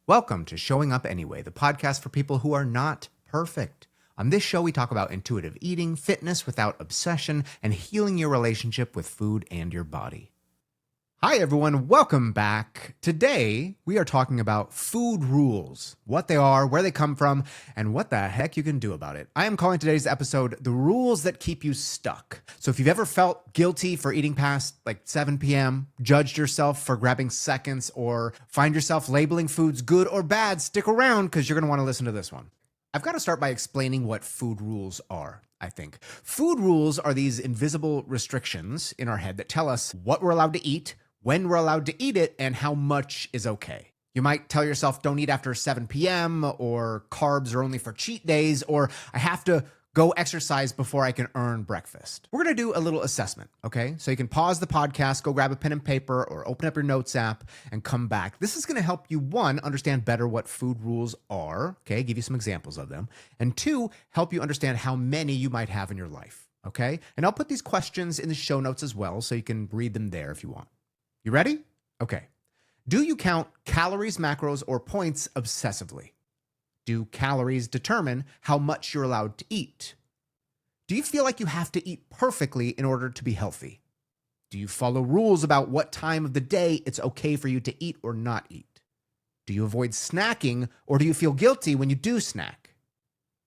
Welcome to Showing Up Anyway, the podcast for people who are not perfect. On this show, we talk about intuitive eating, fitness without obsession, and healing your relationship with food and your body. Hi, everyone. Welcome back. Today, we are talking about food rules, what they are, where they come from, and what the heck you can do about it. I am calling today's episode The Rules That Keep You Stuck. So if you've ever felt guilty for eating past like 7 p.m., judged yourself for grabbing seconds, or find yourself labeling foods good or bad, stick around because you're going to want to listen to this one. I've got to start by explaining what food rules are. I think food rules are these invisible restrictions in our head that tell us what we're allowed to eat, when we're allowed to eat it, and how much is okay. You might tell yourself, don't eat after 7 p.m., or carbs are only for cheat days, or I have to go exercise before I can earn breakfast. We're going to do a little assessment, okay? So you can pause the podcast, go grab a pen and paper, or open up your notes app and come back. This is going to help you, one, understand better what food rules are, okay? Give you some examples of them. And two, help you understand how many you might have in your life, okay? And I'll put these questions in the show notes as well, so you can read them there if you want. You ready? Okay. Do you count calories, macros, or points obsessively? Do calories determine how much you're allowed to eat? Do you feel like you have to eat perfectly in order to be healthy? Do you follow rules about what time of the day it's okay for you to eat or not eat? Do you avoid snacking, or do you feel guilty when you do snack?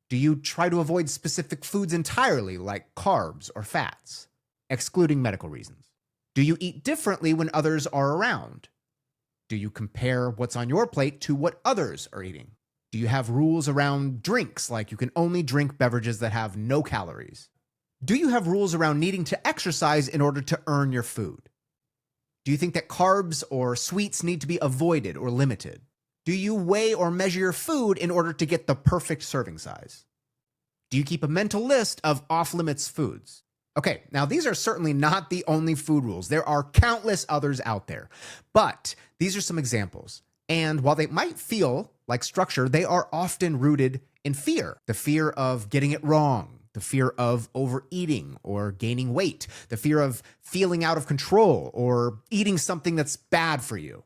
Do you try to avoid specific foods entirely, like carbs or fats, excluding medical reasons? Do you eat differently when others are around? Do you compare what's on your plate to what others are eating? Do you have rules around drinks, like you can only drink beverages that have no calories? Do you have rules around needing to exercise in order to earn your food? Do you think that carbs or sweets need to be avoided or limited? Do you weigh or measure your food in order to get the perfect serving size? Do you keep a mental list of off-limits foods? Okay, now these are certainly not the only food rules. There are countless others out there, but these are some examples. And while they might feel like structure, they are often rooted in fear. The fear of getting it wrong, the fear of overeating or gaining weight, the fear of feeling out of control or eating something that's bad for you.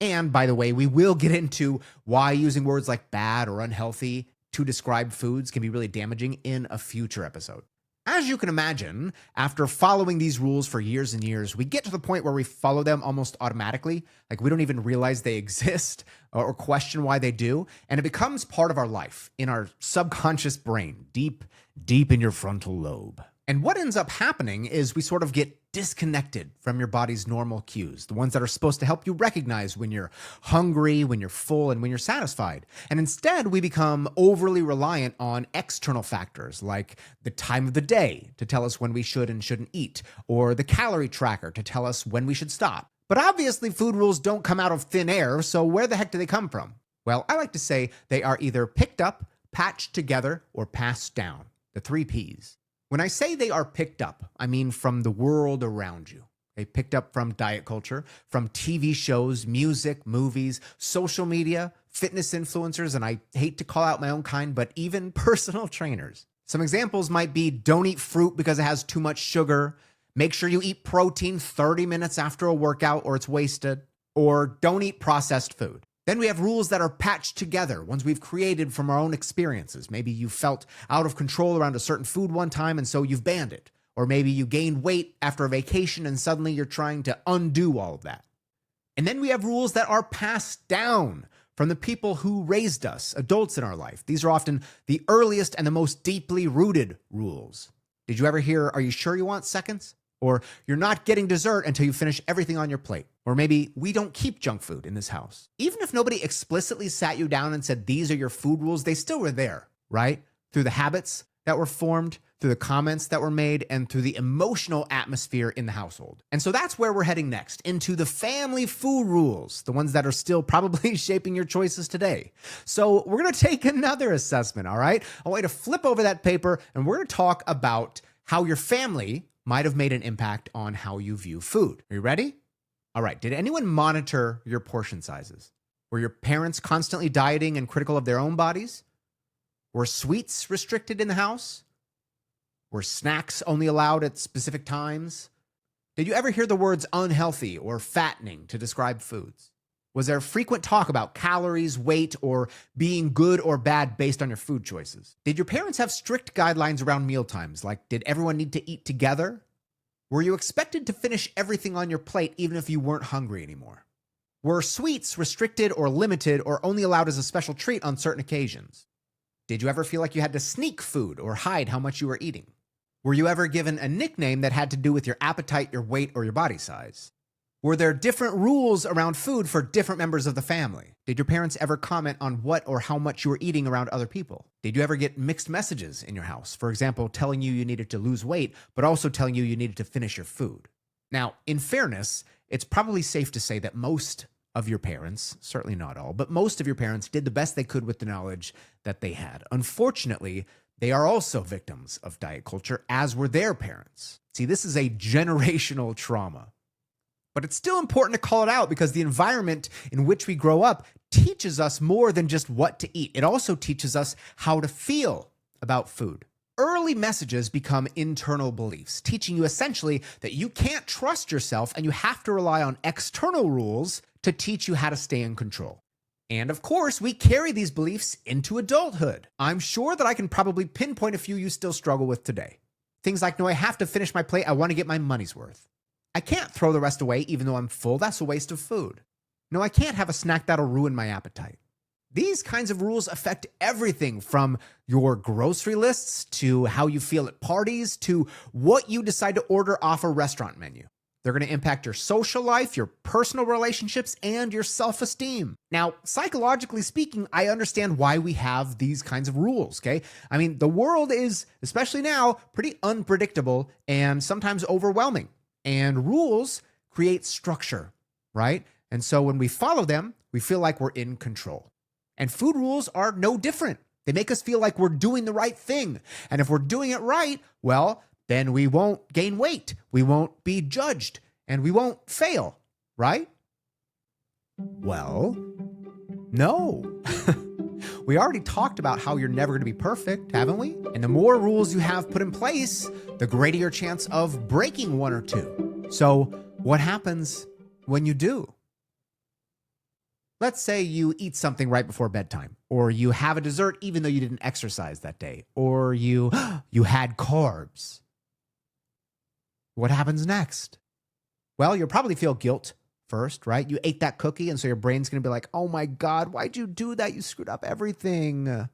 And by the way, we will get into why using words like bad or unhealthy to describe foods can be really damaging in a future episode. As you can imagine, after following these rules for years and years, we get to the point where we follow them almost automatically. Like we don't even realize they exist or question why they do. And it becomes part of our life in our subconscious brain, deep in your frontal lobe. And what ends up happening is we sort of get disconnected from your body's normal cues, the ones that are supposed to help you recognize when you're hungry, when you're full, and when you're satisfied. And instead, we become overly reliant on external factors like the time of the day to tell us when we should and shouldn't eat, or the calorie tracker to tell us when we should stop. But obviously, food rules don't come out of thin air, so where the heck do they come from? Well, I like to say they are either picked up, patched together, or passed down. The 3 Ps. When I say they are picked up, I mean from the world around you. They picked up from diet culture, from TV shows, music, movies, social media, fitness influencers, and I hate to call out my own kind, but even personal trainers. Some examples might be don't eat fruit because it has too much sugar, make sure you eat protein 30 minutes after a workout or it's wasted, or don't eat processed food. Then we have rules that are patched together, ones we've created from our own experiences. Maybe you felt out of control around a certain food one time and so you've banned it. Or maybe you gained weight after a vacation and suddenly you're trying to undo all of that. And then we have rules that are passed down from the people who raised us, adults in our life. These are often the earliest and the most deeply rooted rules. Did you ever hear, are you sure you want seconds? Or you're not getting dessert until you finish everything on your plate. Or maybe we don't keep junk food in this house. Even if nobody explicitly sat you down and said, these are your food rules, they still were there, right? Through the habits that were formed, through the comments that were made, and through the emotional atmosphere in the household. And so that's where we're heading next, into the family food rules, the ones that are still probably shaping your choices today. So we're gonna take another assessment, all right? I want you to flip over that paper and we're gonna talk about how your family might have made an impact on how you view food. Are you ready? All right, did anyone monitor your portion sizes? Were your parents constantly dieting and critical of their own bodies? Were sweets restricted in the house? Were snacks only allowed at specific times? Did you ever hear the words unhealthy or fattening to describe foods? Was there frequent talk about calories, weight, or being good or bad based on your food choices? Did your parents have strict guidelines around mealtimes? Like, did everyone need to eat together? Were you expected to finish everything on your plate even if you weren't hungry anymore? Were sweets restricted or limited or only allowed as a special treat on certain occasions? Did you ever feel like you had to sneak food or hide how much you were eating? Were you ever given a nickname that had to do with your appetite, your weight, or your body size? Were there different rules around food for different members of the family? Did your parents ever comment on what or how much you were eating around other people? Did you ever get mixed messages in your house? For example, telling you needed to lose weight, but also telling you needed to finish your food. Now, in fairness, it's probably safe to say that most of your parents, certainly not all, but most of your parents did the best they could with the knowledge that they had. Unfortunately, they are also victims of diet culture, as were their parents. See, this is a generational trauma. But it's still important to call it out because the environment in which we grow up teaches us more than just what to eat. It also teaches us how to feel about food. Early messages become internal beliefs, teaching you essentially that you can't trust yourself and you have to rely on external rules to teach you how to stay in control. And of course, we carry these beliefs into adulthood. I'm sure that I can probably pinpoint a few you still struggle with today. Things like, no, I have to finish my plate. I want to get my money's worth. I can't throw the rest away even though I'm full. That's a waste of food. No, I can't have a snack that'll ruin my appetite. These kinds of rules affect everything from your grocery lists to how you feel at parties to what you decide to order off a restaurant menu. They're going to impact your social life, your personal relationships, and your self-esteem. Now, psychologically speaking, I understand why we have these kinds of rules, okay? I mean, the world is, especially now, pretty unpredictable and sometimes overwhelming. And rules create structure, right? And so when we follow them, we feel like we're in control. And food rules are no different. They make us feel like we're doing the right thing. And if we're doing it right, well, then we won't gain weight, we won't be judged, and we won't fail, right? Well, no. We already talked about how you're never going to be perfect, haven't we? And the more rules you have put in place, the greater your chance of breaking one or two. So what happens when you do? Let's say you eat something right before bedtime, or you have a dessert even though you didn't exercise that day, or you had carbs. What happens next? Well, you'll probably feel guilt first, right? You ate that cookie, and so your brain's going to be like, oh my God, why'd you do that? You screwed up everything. Then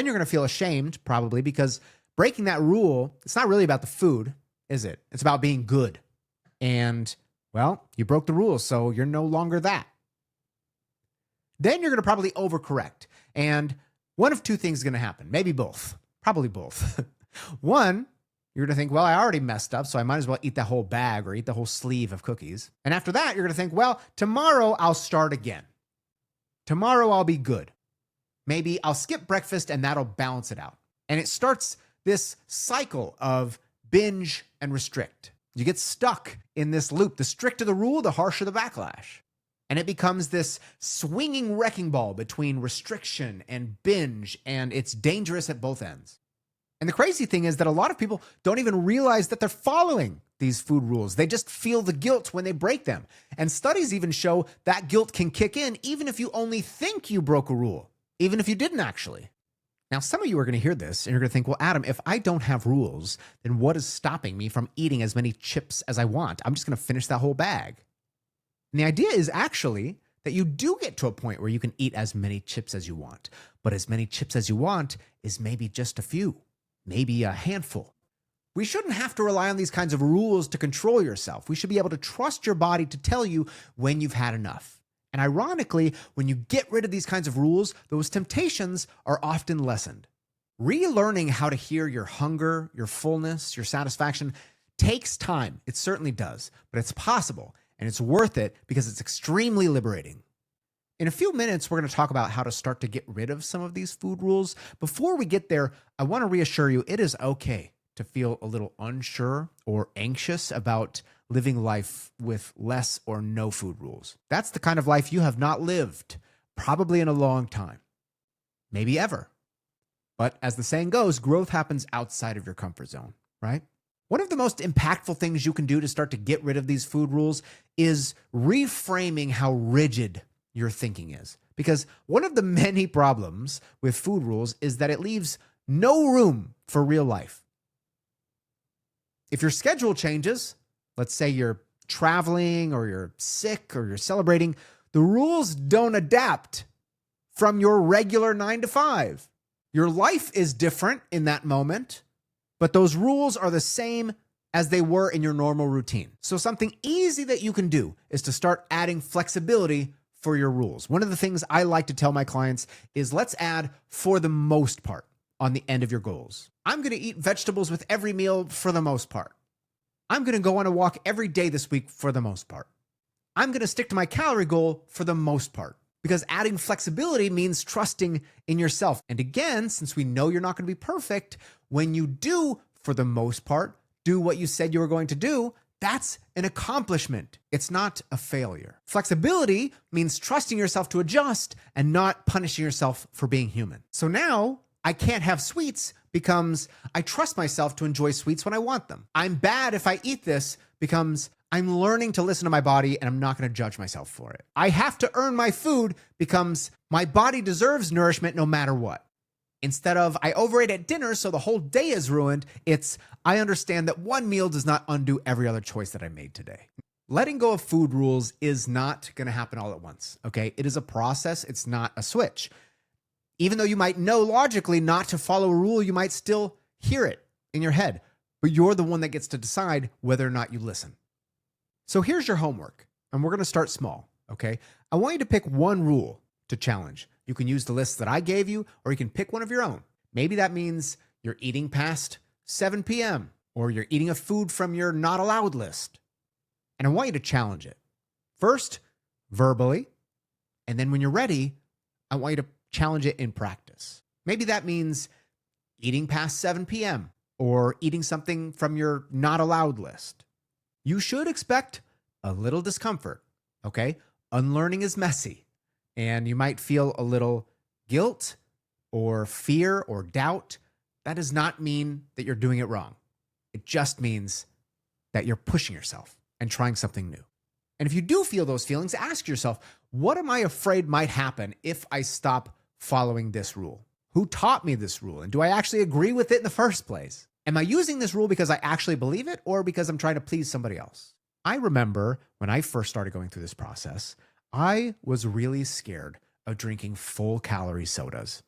you're going to feel ashamed, probably, because breaking that rule, it's not really about the food, is it? It's about being good. And, well, you broke the rules, so you're no longer that. Then you're going to probably overcorrect. And one of two things is going to happen. Maybe both. Probably both. One, you're going to think, well, I already messed up, so I might as well eat the whole bag or eat the whole sleeve of cookies. And after that, you're going to think, well, tomorrow I'll start again. Tomorrow I'll be good. Maybe I'll skip breakfast and that'll balance it out. And it starts this cycle of binge and restrict. You get stuck in this loop. The stricter the rule, the harsher the backlash. And it becomes this swinging wrecking ball between restriction and binge, and it's dangerous at both ends. And the crazy thing is that a lot of people don't even realize that they're following these food rules. They just feel the guilt when they break them. And studies even show that guilt can kick in even if you only think you broke a rule, even if you didn't actually. Now, some of you are going to hear this and you're going to think, well, Adam, if I don't have rules, then what is stopping me from eating as many chips as I want? I'm just going to finish that whole bag. And the idea is actually that you do get to a point where you can eat as many chips as you want. But as many chips as you want is maybe just a few, maybe a handful. We shouldn't have to rely on these kinds of rules to control yourself. We should be able to trust your body to tell you when you've had enough. And ironically, when you get rid of these kinds of rules, those temptations are often lessened. Relearning how to hear your hunger, your fullness, your satisfaction takes time. It certainly does, but it's possible. And it's worth it because it's extremely liberating. In a few minutes, we're going to talk about how to start to get rid of some of these food rules. Before we get there, I want to reassure you it is okay to feel a little unsure or anxious about living life with less or no food rules. That's the kind of life you have not lived, probably in a long time, maybe ever. But as the saying goes, growth happens outside of your comfort zone, right? One of the most impactful things you can do to start to get rid of these food rules is reframing how rigid your thinking is. Because one of the many problems with food rules is that it leaves no room for real life. If your schedule changes, let's say you're traveling or you're sick or you're celebrating, the rules don't adapt from your regular 9 to 5. Your life is different in that moment, but those rules are the same as they were in your normal routine. So something easy that you can do is to start adding flexibility for your rules. One of the things I like to tell my clients is let's add for the most part on the end of your goals. I'm going to eat vegetables with every meal for the most part. I'm going to go on a walk every day this week for the most part. I'm going to stick to my calorie goal for the most part. Because adding flexibility means trusting in yourself. And again, since we know you're not going to be perfect, when you do, for the most part, do what you said you were going to do, that's an accomplishment. It's not a failure. Flexibility means trusting yourself to adjust and not punishing yourself for being human. So now, I can't have sweets becomes I trust myself to enjoy sweets when I want them. I'm bad if I eat this becomes I'm learning to listen to my body and I'm not going to judge myself for it. I have to earn my food becomes my body deserves nourishment no matter what. Instead of I overate at dinner so the whole day is ruined, it's I understand that one meal does not undo every other choice that I made today. Letting go of food rules is not going to happen all at once, okay? It is a process. It's not a switch. Even though you might know logically not to follow a rule, you might still hear it in your head, but you're the one that gets to decide whether or not you listen. So here's your homework, and we're going to start small, okay? I want you to pick one rule to challenge. You can use the list that I gave you, or you can pick one of your own. Maybe that means you're eating past 7 p.m., or you're eating a food from your not allowed list. And I want you to challenge it. First, verbally, and then when you're ready, I want you to challenge it in practice. Maybe that means eating past 7 p.m., or eating something from your not allowed list. You should expect a little discomfort, okay? Unlearning is messy, and you might feel a little guilt or fear or doubt. That does not mean that you're doing it wrong. It just means that you're pushing yourself and trying something new. And if you do feel those feelings, ask yourself, what am I afraid might happen if I stop following this rule? Who taught me this rule? And do I actually agree with it in the first place? Am I using this rule because I actually believe it or because I'm trying to please somebody else? I remember when I first started going through this process, I was really scared of drinking full calorie sodas.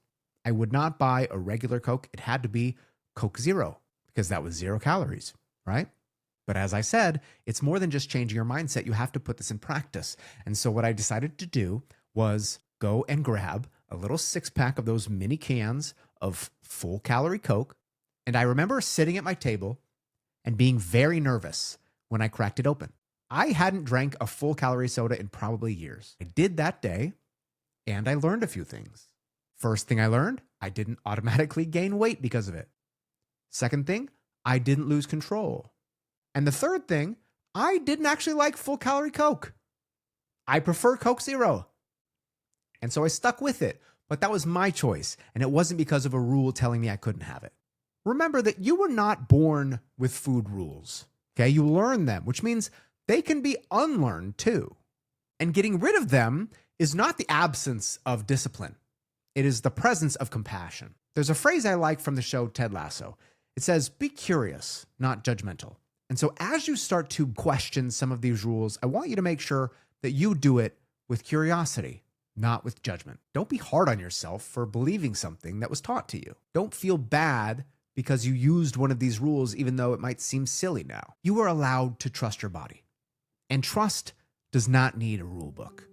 I would not buy a regular Coke. It had to be Coke Zero because that was 0 calories, right? But as I said, it's more than just changing your mindset. You have to put this in practice. And so what I decided to do was go and grab a little 6-pack of those mini cans of full calorie Coke. And I remember sitting at my table and being very nervous when I cracked it open. I hadn't drank a full calorie soda in probably years. I did that day, and I learned a few things. First thing I learned, I didn't automatically gain weight because of it. Second thing, I didn't lose control. And the third thing, I didn't actually like full calorie Coke. I prefer Coke Zero. And so I stuck with it, but that was my choice, and it wasn't because of a rule telling me I couldn't have it. Remember that you were not born with food rules, okay? You learn them, which means they can be unlearned too. And getting rid of them is not the absence of discipline. It is the presence of compassion. There's a phrase I like from the show Ted Lasso. It says, be curious, not judgmental. And so as you start to question some of these rules, I want you to make sure that you do it with curiosity, not with judgment. Don't be hard on yourself for believing something that was taught to you. Don't feel bad because you used one of these rules, even though it might seem silly now. You are allowed to trust your body. And trust does not need a rule book.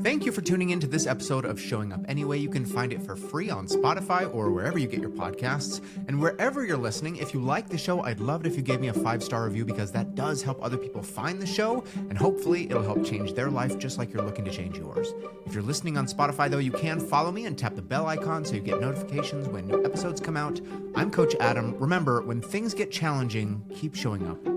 Thank you for tuning in to this episode of Showing Up Anyway. You can find it for free on Spotify or wherever you get your podcasts. And wherever you're listening, if you like the show, I'd love it if you gave me a 5-star review because that does help other people find the show. And hopefully it'll help change their life just like you're looking to change yours. If you're listening on Spotify, though, you can follow me and tap the bell icon so you get notifications when new episodes come out. I'm Coach Adam. Remember, when things get challenging, keep showing up